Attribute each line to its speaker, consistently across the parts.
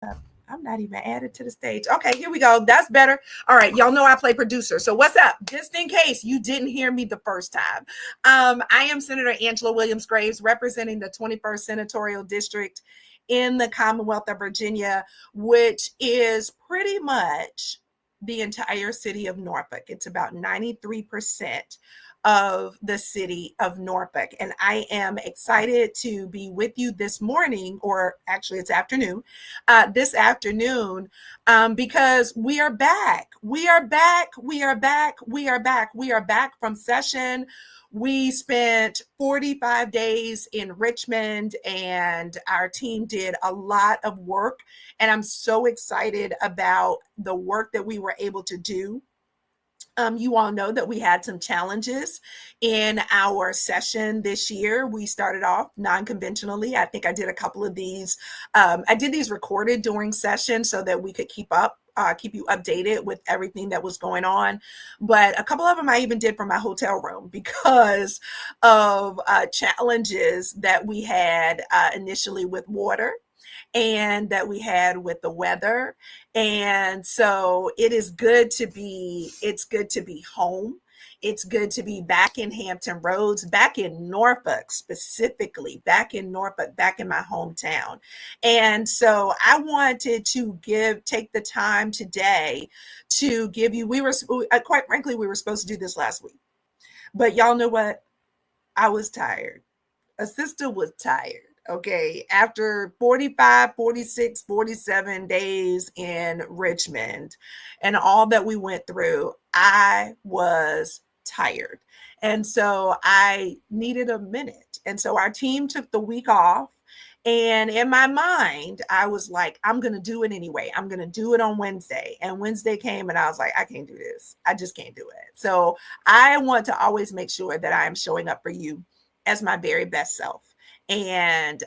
Speaker 1: I'm not even added to the stage. Okay, here we go. That's better. All right, y'all know I play producer. So what's up? Just in case you didn't hear me the first time, I am Senator Angela Williams Graves, representing the 21st Senatorial District in the Commonwealth of Virginia, which is pretty much the entire city of Norfolk. It's about 93% of the city of Norfolk. And I am excited to be with you this morning, or actually it's afternoon, this afternoon, because we are back. We are back. We are back. We are back. We are back from session. We spent 45 days in Richmond and our team did a lot of work. And I'm so excited about the work that we were able to do. You all know that we had some challenges in our session this year. We started off non-conventionally. I think I did a couple of these. I did these recorded during session so that we could keep you updated with everything that was going on. But a couple of them I even did from my hotel room because of challenges that we had initially with water and that we had with the weather. And so it's good to be home. It's good to be back in Hampton Roads, back in Norfolk specifically, back in Norfolk, back in my hometown. And so I wanted to take the time today to give you, quite frankly, we were supposed to do this last week, but y'all know what? I was tired. A sister was tired. Okay, after 45, 46, 47 days in Richmond and all that we went through, I was tired. And so I needed a minute. And so our team took the week off. And in my mind, I was like, I'm going to do it anyway. I'm going to do it on Wednesday. And Wednesday came and I was like, I can't do this. I just can't do it. So I want to always make sure that I am showing up for you as my very best self. And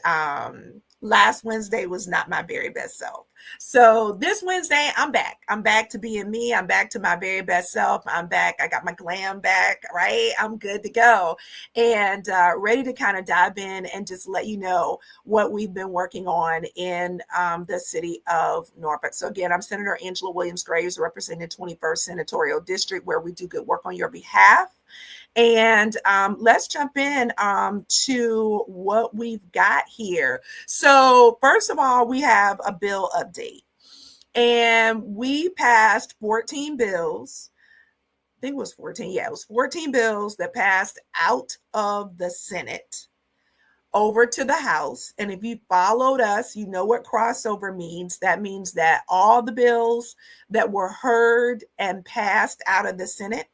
Speaker 1: last Wednesday was not my very best self. So this Wednesday, I'm back. I'm back to being me. I'm back to my very best self. I'm back. I got my glam back, right? I'm good to go and ready to kind of dive in and just let you know what we've been working on in the city of Norfolk. So again, I'm Senator Angela Williams Graves, representing the 21st Senatorial District, where we do good work on your behalf. And let's jump in to what we've got here. So first of all, we have a bill update. And we passed 14 bills. I think it was 14. Yeah, it was 14 bills that passed out of the Senate over to the House. And if you followed us, you know what crossover means. That means that all the bills that were heard and passed out of the Senate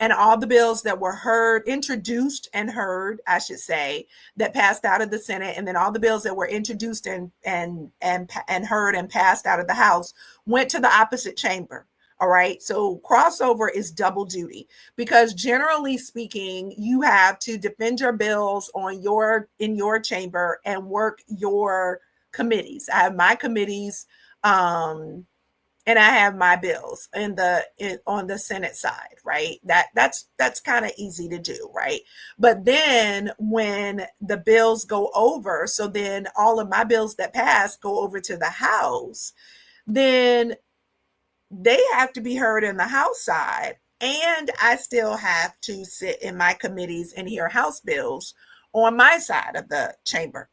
Speaker 1: and all the bills that were introduced and heard, I should say, that passed out of the Senate, and then all the bills that were introduced and heard and passed out of the House went to the opposite chamber. All right. So crossover is double duty because generally speaking, you have to defend your bills in your chamber and work your committees. I have my committees, and I have my bills on the Senate side, right? That's kind of easy to do, right? But then when the bills go over, so then all of my bills that pass go over to the House, then they have to be heard in the House side, and I still have to sit in my committees and hear House bills on my side of the chamber.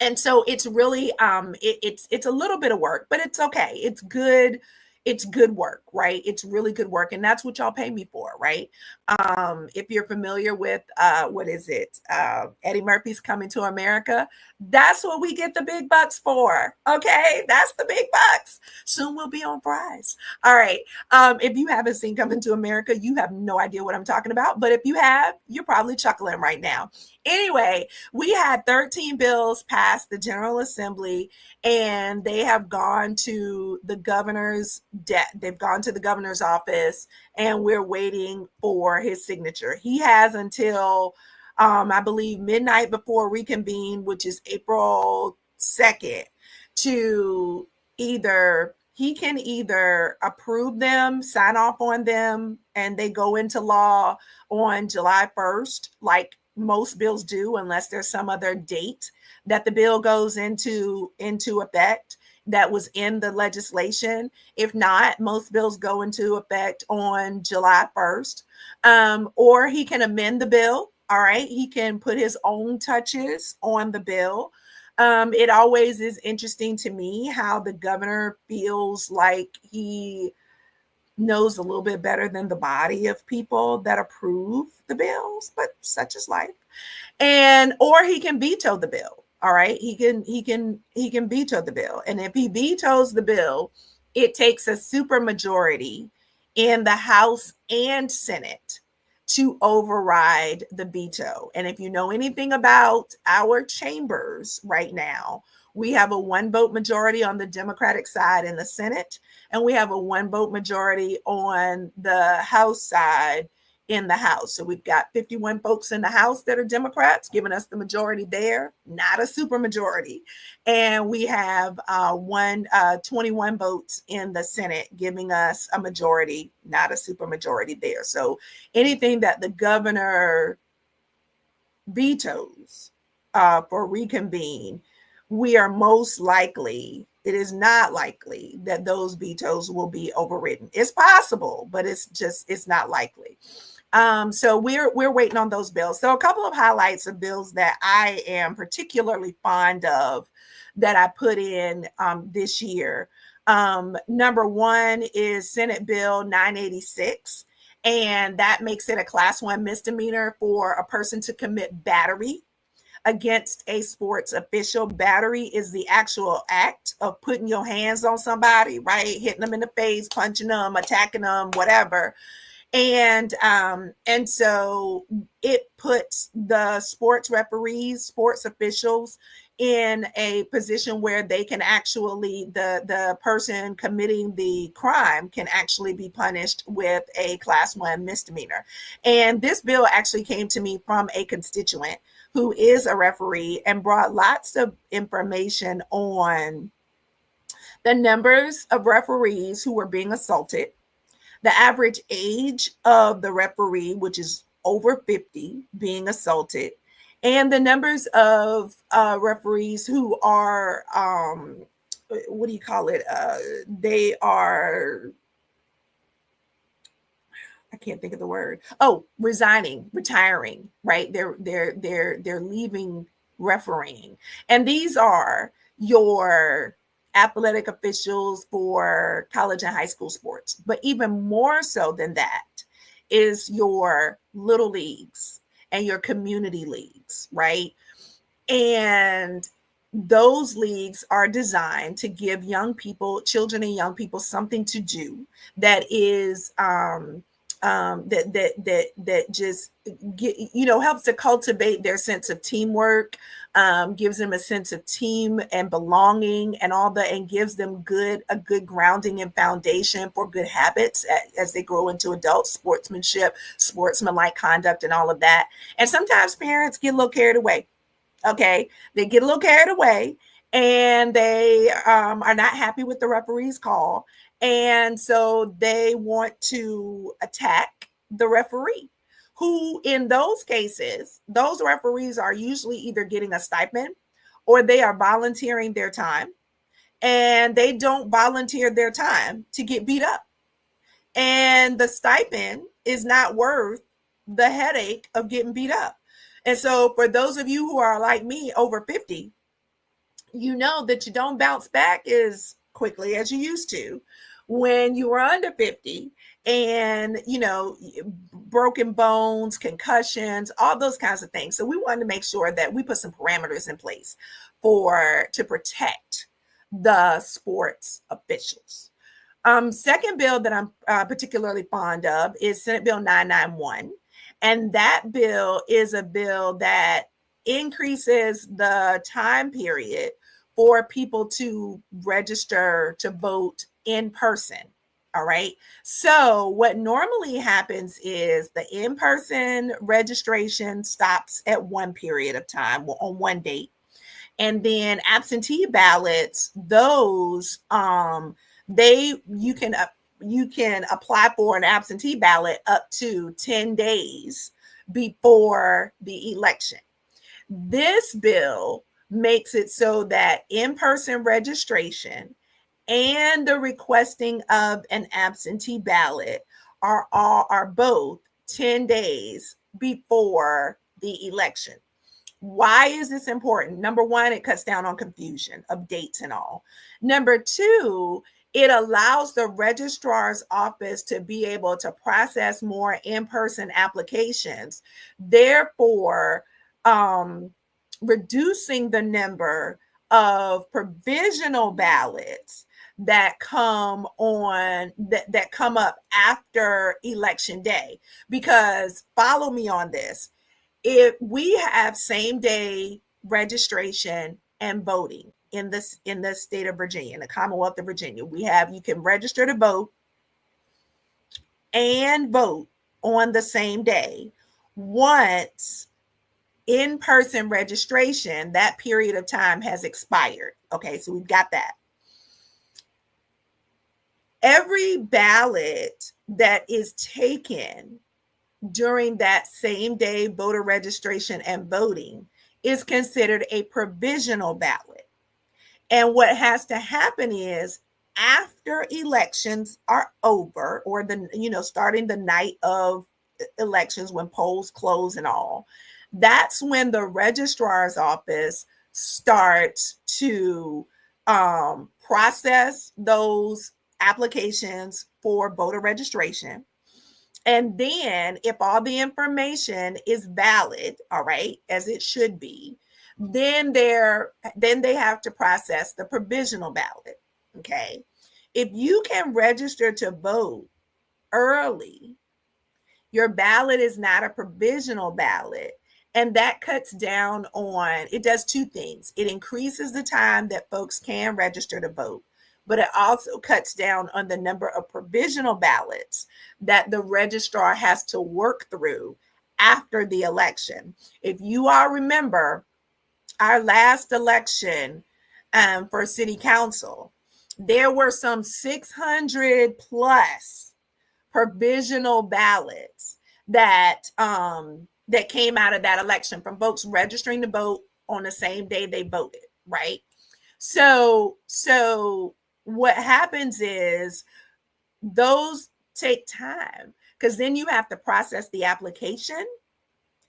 Speaker 1: And so it's really it's a little bit of work, but it's okay. It's good work, right? It's really good work, and that's what y'all pay me for, right? If you're familiar with what is it, Eddie Murphy's Coming to America, that's what we get the big bucks for. Okay, that's the big bucks. Soon we'll be on fries. All right. If you haven't seen Coming to America, you have no idea what I'm talking about, but if you have, you're probably chuckling right now. Anyway, we had 13 bills pass the General Assembly, and they have gone to the governor's they've gone to the governor's office, and we're waiting for his signature. He has until I believe midnight before reconvene, which is April 2nd, to he can either approve them, sign off on them, and they go into law on July 1st, like most bills do, unless there's some other date that the bill goes into effect. that was in the legislation. If not, most bills go into effect on July 1st. Or he can amend the bill. All right. He can put his own touches on the bill. It always is interesting to me how the governor feels like he knows a little bit better than the body of people that approve the bills, but such is life. And or he can veto the bill. All right, he can veto the bill, and if he vetoes the bill, it takes a super majority in the House and Senate to override the veto. And if you know anything about our chambers right now, we have a one vote majority on the Democratic side in the Senate, and we have a one vote majority on the House side in the House. So we've got 51 folks in the House that are Democrats, giving us the majority there, not a super majority. And we have 21 votes in the Senate, giving us a majority, not a super majority there. So anything that the governor vetoes for reconvene, we are most likely, it is not likely that those vetoes will be overridden. It's possible, but it's not likely. So we're waiting on those bills. So a couple of highlights of bills that I am particularly fond of that I put in this year. Number one is Senate Bill 986, and that makes it a class 1 misdemeanor for a person to commit battery against a sports official. Battery is the actual act of putting your hands on somebody, right? Hitting them in the face, punching them, attacking them, whatever. And so it puts the sports referees, sports officials in a position where they can actually, the person committing the crime can actually be punished with a class 1 misdemeanor. And this bill actually came to me from a constituent who is a referee and brought lots of information on the numbers of referees who were being assaulted, the average age of the referee, which is over 50, being assaulted, and the numbers of referees who are, what do you call it? They are, I can't think of the word. Oh, resigning, retiring, right? They're leaving refereeing. And these are your athletic officials for college and high school sports. But even more so than that is your little leagues and your community leagues, right? And those leagues are designed to give young people, children and young people, something to do that is that just helps to cultivate their sense of teamwork, gives them a sense of team and belonging and all that, and gives them a good grounding and foundation for good habits as they grow into adult sportsmanship, sportsmanlike conduct, and all of that. And sometimes parents get a little carried away. Okay, they get a little carried away and they are not happy with the referee's call. And so they want to attack the referee, who in those cases, those referees are usually either getting a stipend or they are volunteering their time, and they don't volunteer their time to get beat up. And the stipend is not worth the headache of getting beat up. And so for those of you who are like me, over 50, you know that you don't bounce back as quickly as you used to when you were under 50, and broken bones, concussions, all those kinds of things. So we wanted to make sure that we put some parameters in place to protect the sports officials. Second bill that I'm particularly fond of is Senate Bill 991. And that bill is a bill that increases the time period for people to register to vote in person. All right. So what normally happens is the in-person registration stops at one period of time on one date. And then absentee ballots, those you can apply for an absentee ballot up to 10 days before the election. This bill makes it so that in-person registration and the requesting of an absentee ballot are both 10 days before the election. Why is this important? Number one, it cuts down on confusion of dates and all. Number two, it allows the registrar's office to be able to process more in-person applications, therefore reducing the number of provisional ballots that come up after election day. Because follow me on this, if we have same day registration and voting in the state of Virginia, in the Commonwealth of Virginia, you can register to vote and vote on the same day. Once in-person registration, that period of time has expired. Okay, so we've got that. Every ballot that is taken during that same day voter registration and voting is considered a provisional ballot. And what has to happen is after elections are over, or starting the night of elections when polls close and all, that's when the registrar's office starts to process those applications for voter registration. And then if all the information is valid, all right, as it should be, then they have to process the provisional ballot. Okay. If you can register to vote early, your ballot is not a provisional ballot. And that cuts down on, it does two things. It increases the time that folks can register to vote, but it also cuts down on the number of provisional ballots that the registrar has to work through after the election. If you all remember, our last election for city council, there were some 600 plus provisional ballots that came out of that election from folks registering to vote on the same day they voted, right? So what happens is those take time, because then you have to process the application,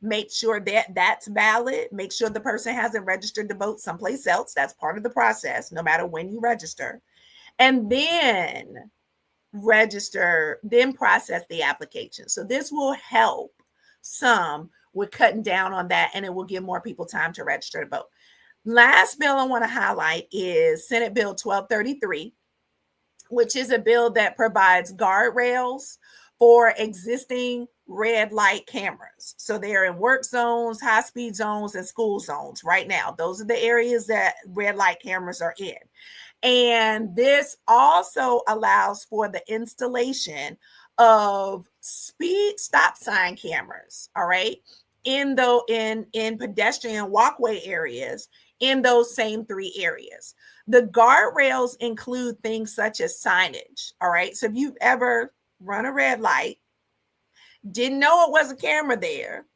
Speaker 1: make sure that that's valid, make sure the person hasn't registered to vote someplace else. That's part of the process, no matter when you register. And then process the application. So this will help some with cutting down on that, and it will give more people time to register to vote. Last bill I want to highlight is Senate Bill 1233, which is a bill that provides guardrails for existing red light cameras. So they're in work zones, high-speed zones, and school zones right now. Those are the areas that red light cameras are in. And this also allows for the installation of speed stop sign cameras, all right, in pedestrian walkway areas in those same three areas. The guardrails include things such as signage, all right? So if you've ever run a red light, didn't know it was a camera there,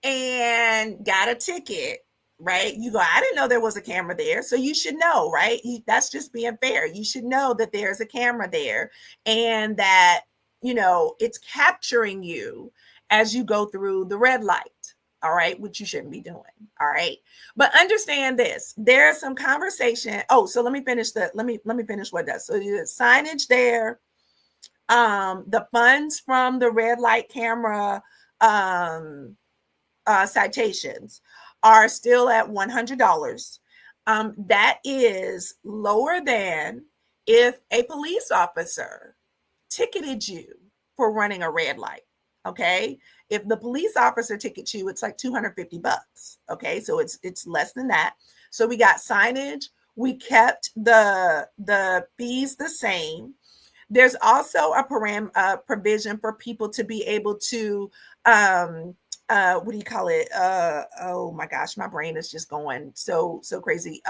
Speaker 1: and got a ticket, right? You go, I didn't know there was a camera there. So you should know, right? That's just being fair. You should know that there's a camera there and that, it's capturing you as you go through the red light, all right, which you shouldn't be doing, all right? But understand this, there's some conversation. Oh, so let me finish what it does. So the signage there, the funds from the red light camera citations are still at $100. That is lower than if a police officer ticketed you for running a red light. Okay. If the police officer tickets you, it's like $250. Okay. So it's less than that. So we got signage. We kept the fees the same. There's also a provision for people to be able to, what do you call it? Oh my gosh, my brain is just going so crazy.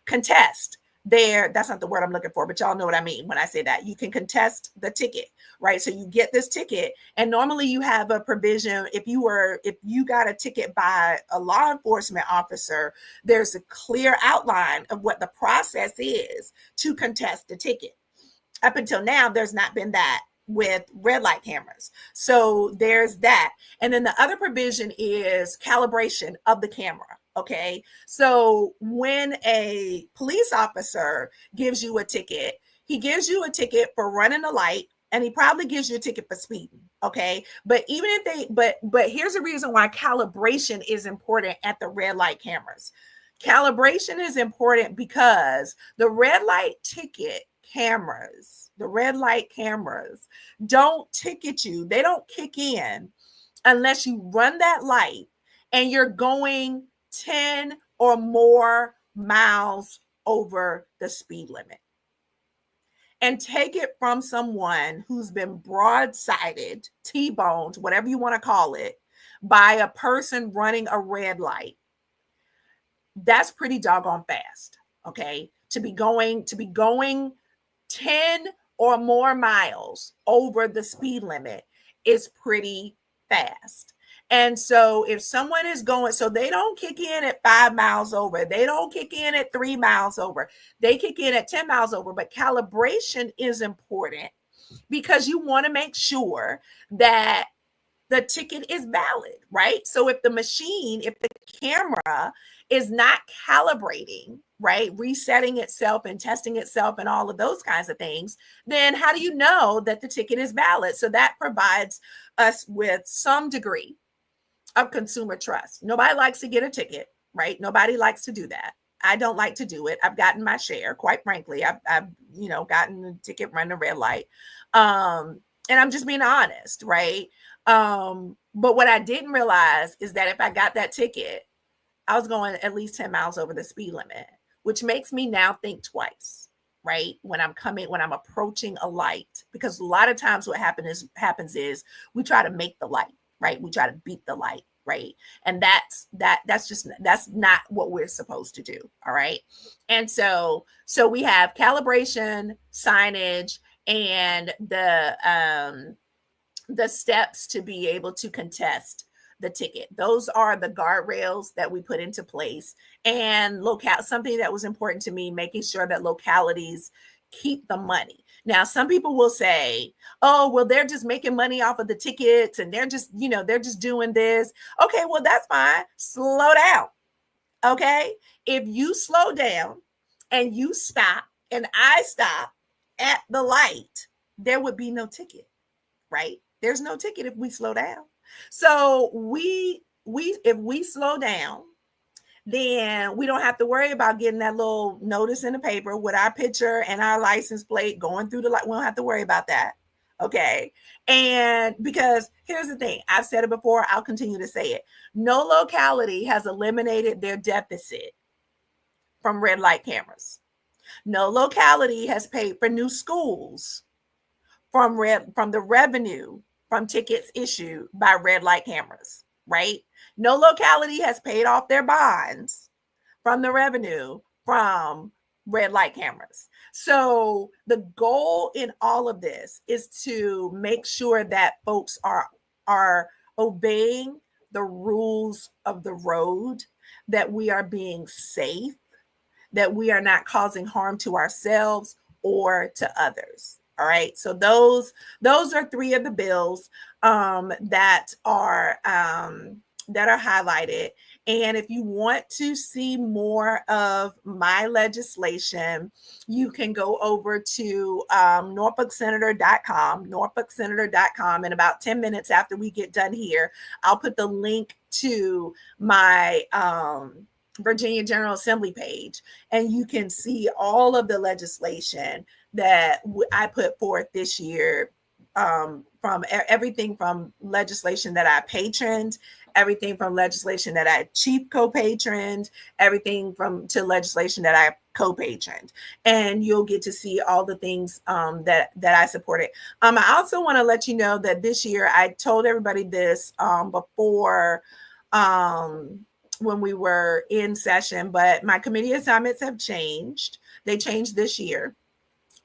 Speaker 1: Contest that's not the word I'm looking for, but y'all know what I mean when I say that. You can contest the ticket, right? So you get this ticket, and normally you have a provision. If you got a ticket by a law enforcement officer, there's a clear outline of what the process is to contest the ticket. Up until now, there's not been that with red light cameras. So there's that. And then the other provision is calibration of the camera. Okay. So when a police officer gives you a ticket, he gives you a ticket for running the light, and he probably gives you a ticket for speeding. Okay. But even if but here's the reason why calibration is important at the red light cameras. Calibration is important because the red light cameras don't ticket you. They don't kick in unless you run that light and you're going 10 or more miles over the speed limit. And take it from someone who's been broadsided, T-boned, whatever you want to call it, by a person running a red light. That's pretty doggone fast. Okay. To be going 10 or more miles over the speed limit is pretty fast. And so if someone is going, so they don't kick in at 5 miles over, they don't kick in at 3 miles over, they kick in at 10 miles over. But calibration is important because you want to make sure that the ticket is valid, right? So if the camera is not calibrating, right, resetting itself and testing itself and all of those kinds of things, then how do you know that the ticket is valid? So that provides us with some degree of consumer trust. Nobody likes to get a ticket, right? Nobody likes to do that. I don't like to do it. I've gotten my share, quite frankly. I've gotten a ticket, run the red light. And I'm just being honest, right? But what I didn't realize is that if I got that ticket, I was going at least 10 miles over the speed limit, which makes me now think twice, right? When I'm approaching a light, because a lot of times what happens is we try to make the light, right? We try to beat the light, right? And that's not what we're supposed to do. All right. And so we have calibration, signage, and the steps to be able to contest the ticket. Those are the guardrails that we put into place. And something that was important to me, making sure that localities keep the money. Now, some people will say, oh, well, they're just making money off of the tickets and they're just doing this. Okay, well, that's fine. Slow down. Okay. If you slow down and you stop and I stop at the light, there would be no ticket, right? There's no ticket if we slow down. So if we slow down, then we don't have to worry about getting that little notice in the paper with our picture and our license plate going through the light. We don't have to worry about that. Okay. And because here's the thing, I've said it before, I'll continue to say it. No locality has eliminated their deficit from red light cameras. No locality has paid for new schools from the revenue from tickets issued by red light cameras, right? No locality has paid off their bonds from the revenue from red light cameras. So the goal in all of this is to make sure that folks are obeying the rules of the road, that we are being safe, that we are not causing harm to ourselves or to others. All right. So those are three of the bills that are highlighted. And if you want to see more of my legislation, you can go over to norfolksenator.com. In about 10 minutes after we get done here, I'll put the link to my Virginia General Assembly page, and you can see all of the legislation that I put forth this year, from everything from legislation that I patroned, everything from legislation that I chief co-patroned, everything to legislation that I co-patroned. And you'll get to see all the things that I supported. I also want to let you know that this year, I told everybody this before when we were in session, but my committee assignments have changed. They changed this year.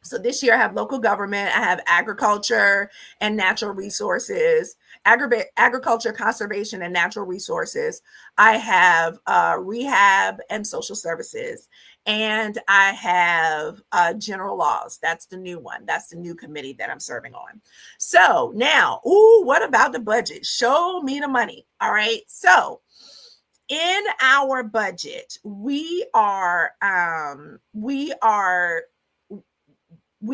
Speaker 1: So this year I have local government, I have agriculture and natural resources, agriculture, conservation, and natural resources. I have rehab and social services, and I have general laws. That's the new one. That's the new committee that I'm serving on. So now, what about the budget? Show me the money. All right. So in our budget, we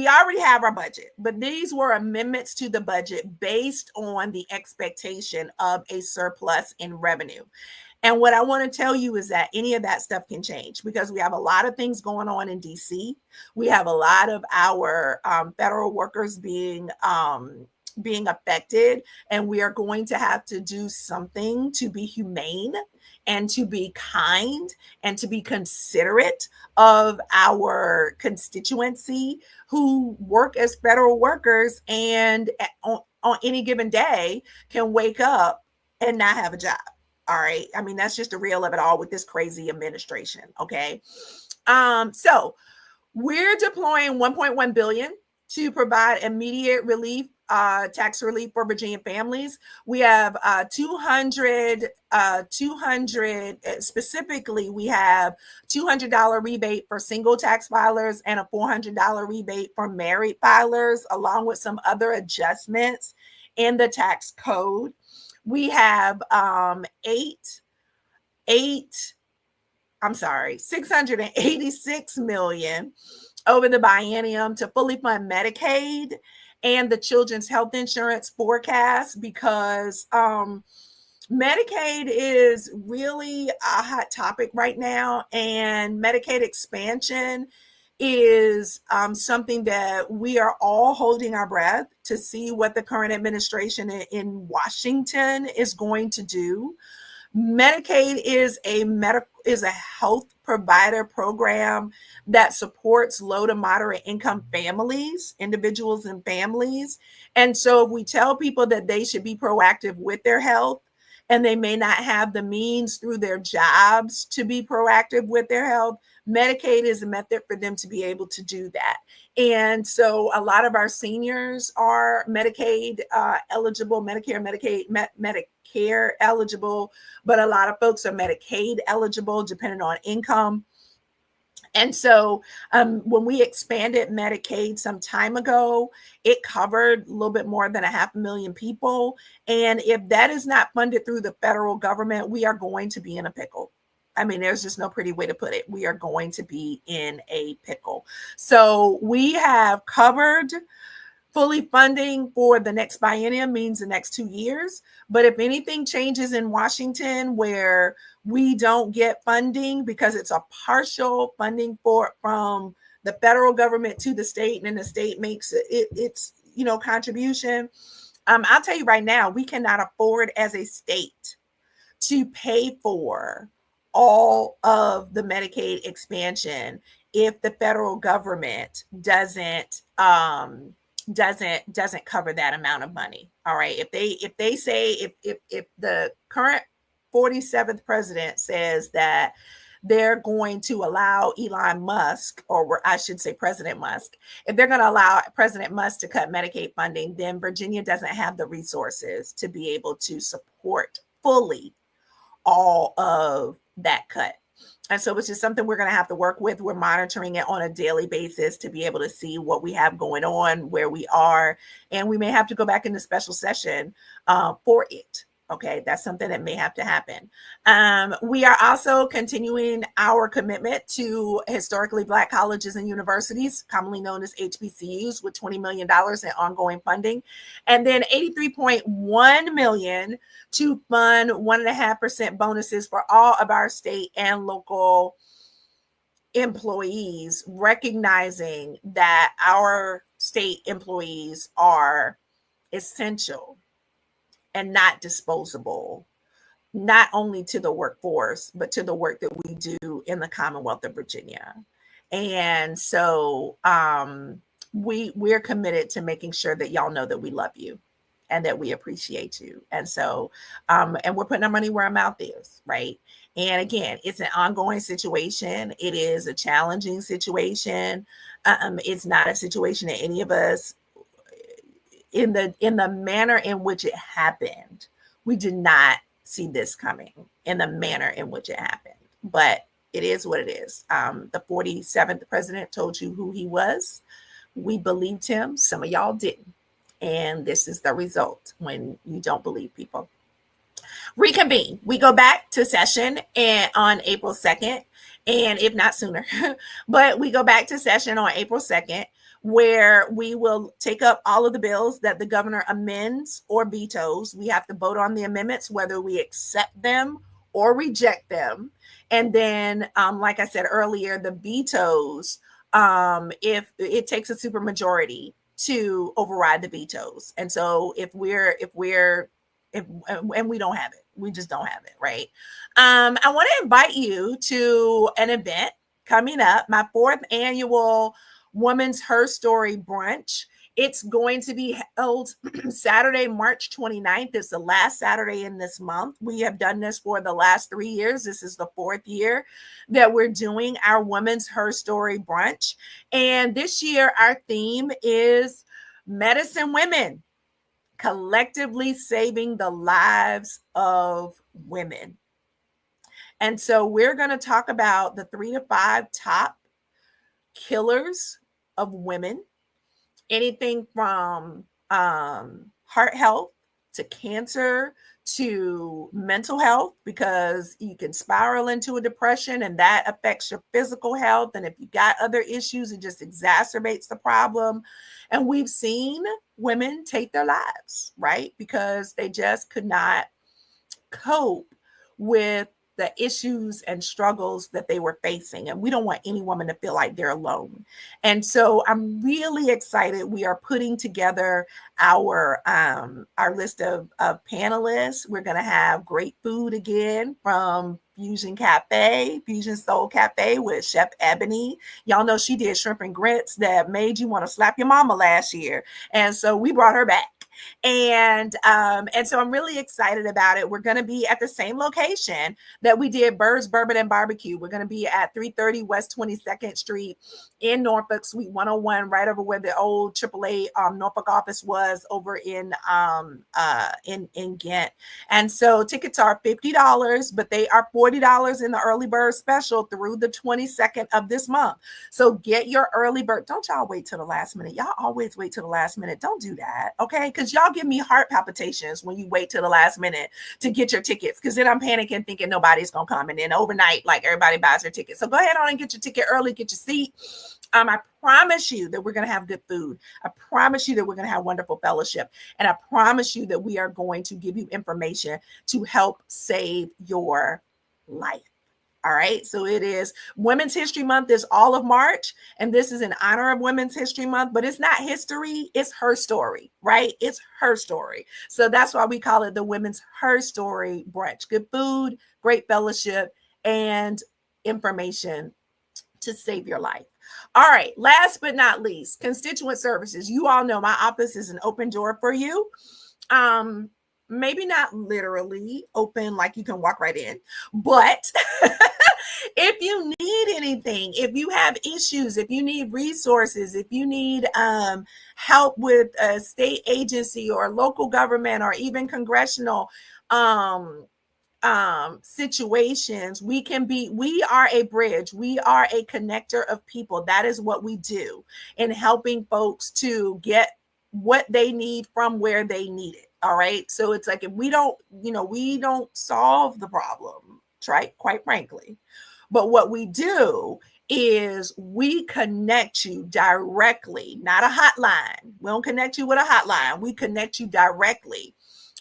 Speaker 1: already have our budget, but these were amendments to the budget based on the expectation of a surplus in revenue. And what I want to tell you is that any of that stuff can change because we have a lot of things going on in DC. We have a lot of our federal workers being affected, and we are going to have to do something to be humane and to be kind and to be considerate of our constituency who work as federal workers and on any given day can wake up and not have a job. All right. I mean, that's just the real of it all with this crazy administration. Okay. So we're deploying 1.1 billion to provide immediate relief, tax relief for Virginia families. We have 200 specifically, we have $200 rebate for single tax filers and a $400 rebate for married filers, along with some other adjustments in the tax code. We have 686 million over the biennium to fully fund Medicaid and the Children's Health Insurance forecast, because Medicaid is really a hot topic right now, and Medicaid expansion is something that we are all holding our breath to see what the current administration in Washington is going to do. Medicaid is a health provider program that supports low to moderate income families, individuals and families. And so if we tell people that they should be proactive with their health, and they may not have the means through their jobs to be proactive with their health, Medicaid is a method for them to be able to do that. And so a lot of our seniors are Medicaid eligible, Medicare, Medicaid, Medicare eligible, but a lot of folks are Medicaid eligible depending on income. And so when we expanded Medicaid some time ago, it covered a little bit more than 500,000 people. And if that is not funded through the federal government, we are going to be in a pickle. I mean, there's just no pretty way to put it. We are going to be in a pickle. So we have covered fully funding for the next biennium, means the next 2 years. But if anything changes in Washington where we don't get funding because it's a partial funding from the federal government to the state, and then the state makes its contribution, I'll tell you right now, we cannot afford as a state to pay for all of the Medicaid expansion if the federal government doesn't cover that amount of money. All right. If they say if the current 47th president says that they're going to allow Elon Musk, or I should say President Musk, if they're going to allow President Musk to cut Medicaid funding, then Virginia doesn't have the resources to be able to support fully all of that cut. And so it's just something we're going to have to work with. We're monitoring it on a daily basis to be able to see what we have going on, where we are, and we may have to go back into special session for it. Okay, that's something that may have to happen. We are also continuing our commitment to historically Black colleges and universities, commonly known as HBCUs, with $20 million in ongoing funding, and then $83.1 million to fund 1.5% bonuses for all of our state and local employees, recognizing that our state employees are essential and not disposable, not only to the workforce, but to the work that we do in the Commonwealth of Virginia. And so we're committed to making sure that y'all know that we love you and that we appreciate you. And so, and we're putting our money where our mouth is, right? And again, it's an ongoing situation. It is a challenging situation. It's not a situation that any of us, in the manner in which it happened, we did not see this coming in the manner in which it happened. But it is what it is. The 47th president told you who he was. We believed him. Some of y'all didn't. And this is the result when you don't believe people. Reconvene. We go back to session and on April 2nd, and if not sooner, but we go back to session on April 2nd, where we will take up all of the bills that the governor amends or vetoes. We have to vote on the amendments, whether we accept them or reject them. And then, like I said earlier, the vetoes, if it takes a supermajority to override the vetoes. And so if and we don't have it, we just don't have it, right? I want to invite you to an event coming up, my 4th annual Women's Her Story Brunch. It's going to be held Saturday, March 29th. It's the last Saturday in this month. We have done this for the last 3 years. This is the 4th year that we're doing our Women's Her Story Brunch. And this year, our theme is Medicine Women, collectively saving the lives of women. And so we're going to talk about the 3 to 5 top killers of women, anything from heart health to cancer to mental health, because you can spiral into a depression and that affects your physical health. And if you got other issues, it just exacerbates the problem. And we've seen women take their lives, right? Because they just could not cope with the issues and struggles that they were facing. And we don't want any woman to feel like they're alone. And so I'm really excited. We are putting together our list of panelists. We're going to have great food again from Fusion Soul Cafe with Chef Ebony. Y'all know she did shrimp and grits that made you want to slap your mama last year. And so we brought her back. And so I'm really excited about it. We're going to be at the same location that we did Bird's Bourbon and Barbecue. We're going to be at 330 West 22nd Street in Norfolk, Suite 101, right over where the old AAA Norfolk office was over in Ghent. And so tickets are $50, but they are $40 in the early bird special through the 22nd of this month. So get your early bird. Don't y'all wait till the last minute. Y'all always wait till the last minute. Don't do that, okay? Because y'all give me heart palpitations when you wait till the last minute to get your tickets, because then I'm panicking thinking nobody's gonna come, and then overnight, like, everybody buys their tickets. So go ahead on and get your ticket early, get your seat. I promise you that we're going to have good food. I promise you that we're going to have wonderful fellowship. And I promise you that we are going to give you information to help save your life. All right. So it is Women's History Month is all of March. And this is in honor of Women's History Month, but it's not history. It's her story, right? It's her story. So that's why we call it the Women's Her Story Brunch. Good food, great fellowship, and information to save your life. All right. Last but not least, constituent services. You all know my office is an open door for you. Maybe not literally open like you can walk right in, but if you need anything, if you have issues, if you need resources, if you need help with a state agency or local government or even congressional situations, we are a bridge. We are a connector of people. That is what we do in helping folks to get what they need from where they need it. All right. So it's like, if we don't solve the problem, right? Quite frankly. But what we do is we connect you directly, not a hotline. We don't connect you with a hotline. We connect you directly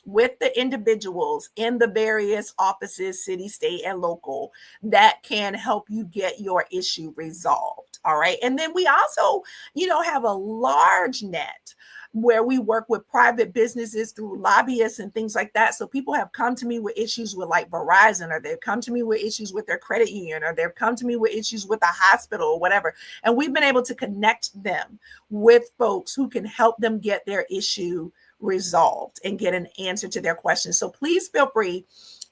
Speaker 1: with the individuals in the various offices, city, state, and local, that can help you get your issue resolved. All right. And then we also, have a large net where we work with private businesses through lobbyists and things like that. So people have come to me with issues with like Verizon, or they've come to me with issues with their credit union, or they've come to me with issues with a hospital or whatever. And we've been able to connect them with folks who can help them get their issue resolved and get an answer to their questions. So please feel free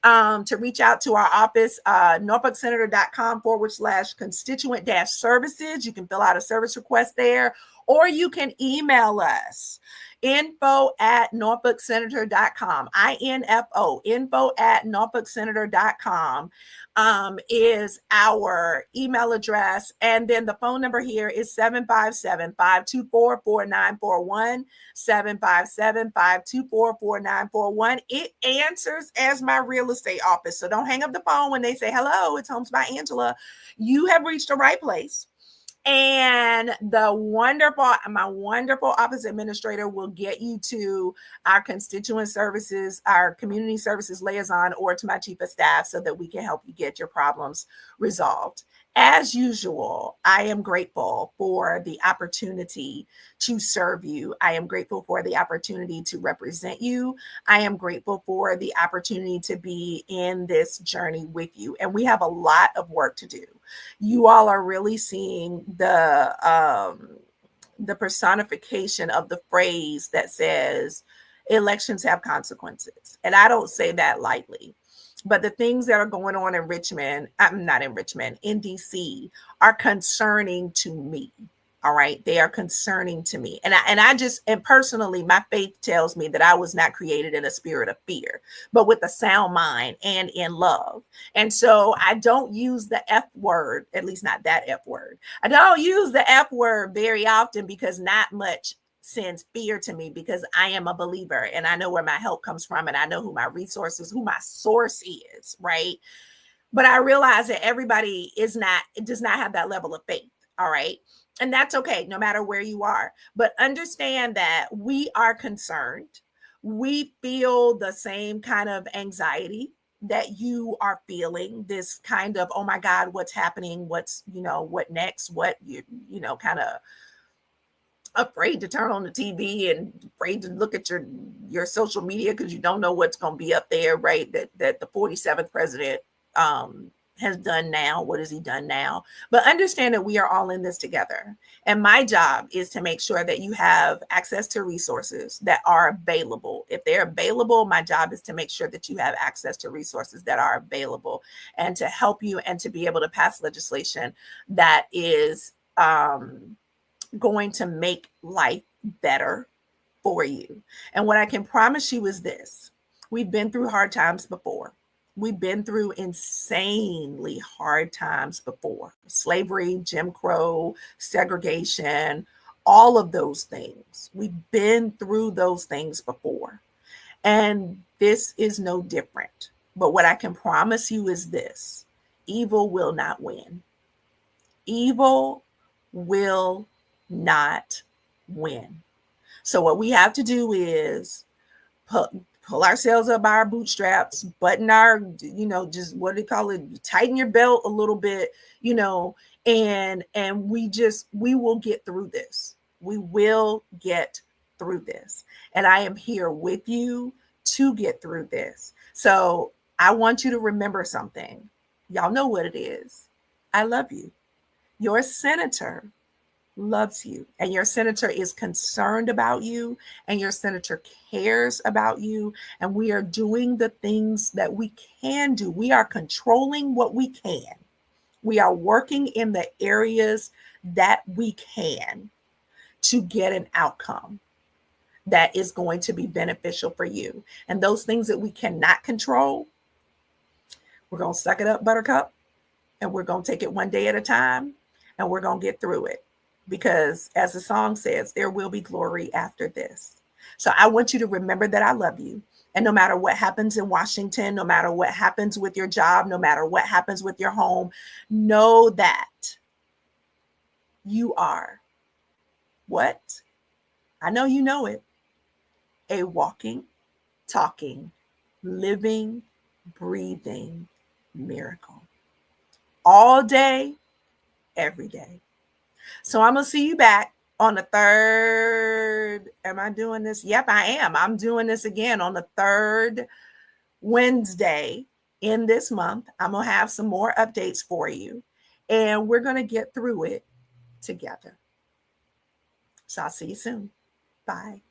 Speaker 1: to reach out to our office, norfolksenator.com/constituent-services. You can fill out a service request there, or you can email us info@norfolksenator.com. info@norfolksenator.com is our email address. And then the phone number here is 757-524-4941, 757-524-4941. It answers as my real estate office. So don't hang up the phone when they say, hello, it's Homes by Angela. You have reached the right place. And my wonderful office administrator will get you to our constituent services, our community services liaison, or to my chief of staff so that we can help you get your problems resolved. As usual, I am grateful for the opportunity to serve you. I am grateful for the opportunity to represent you. I am grateful for the opportunity to be in this journey with you. And we have a lot of work to do. You all are really seeing the personification of the phrase that says elections have consequences. And I don't say that lightly. But the things that are going on in Richmond, I'm not in Richmond, in DC, are concerning to me. All right. They are concerning to me. And personally, my faith tells me that I was not created in a spirit of fear, but with a sound mind and in love. And so I don't use the F word, at least not that F word. I don't use the F word very often because not much sends fear to me, because I am a believer and I know where my help comes from, and I know who my resources, who my source is, right? But I realize that everybody does not have that level of faith. All right. And that's okay, no matter where you are. But understand that we are concerned. We feel the same kind of anxiety that you are feeling, this kind of, oh my God, what's happening? What's, what next? What, kind of afraid to turn on the TV and afraid to look at your social media because you don't know what's going to be up there, right? That the 47th president has done now. What has he done now? But understand that we are all in this together. And my job is to make sure that you have access to resources that are available. If they're available, my job is to make sure that you have access to resources that are available and to help you and to be able to pass legislation that is going to make life better for you. And what I can promise you is this: we've been through hard times before. We've been through insanely hard times before. Slavery, Jim Crow, segregation, all of those things. We've been through those things before. And this is no different. But what I can promise you is this: evil will not win. Evil will not win. So what we have to do is pull ourselves up by our bootstraps, button our, just what do you call it? Tighten your belt a little bit, and we will get through this. We will get through this. And I am here with you to get through this. So I want you to remember something. Y'all know what it is. I love you. Your senator loves you, and your senator is concerned about you, and your senator cares about you. And we are doing the things that we can do. We are controlling what we can. We are working in the areas that we can to get an outcome that is going to be beneficial for you. And those things that we cannot control, we're going to suck it up, buttercup, and we're going to take it one day at a time, and we're going to get through it. Because as the song says, there will be glory after this. So I want you to remember that I love you. And no matter what happens in Washington, no matter what happens with your job, no matter what happens with your home, know that you are what? I know you know it. A walking, talking, living, breathing miracle. All day, every day. So I'm going to see you back on the 3rd. Am I doing this? Yep, I am. I'm doing this again on the 3rd Wednesday in this month. I'm going to have some more updates for you, and we're going to get through it together. So I'll see you soon. Bye.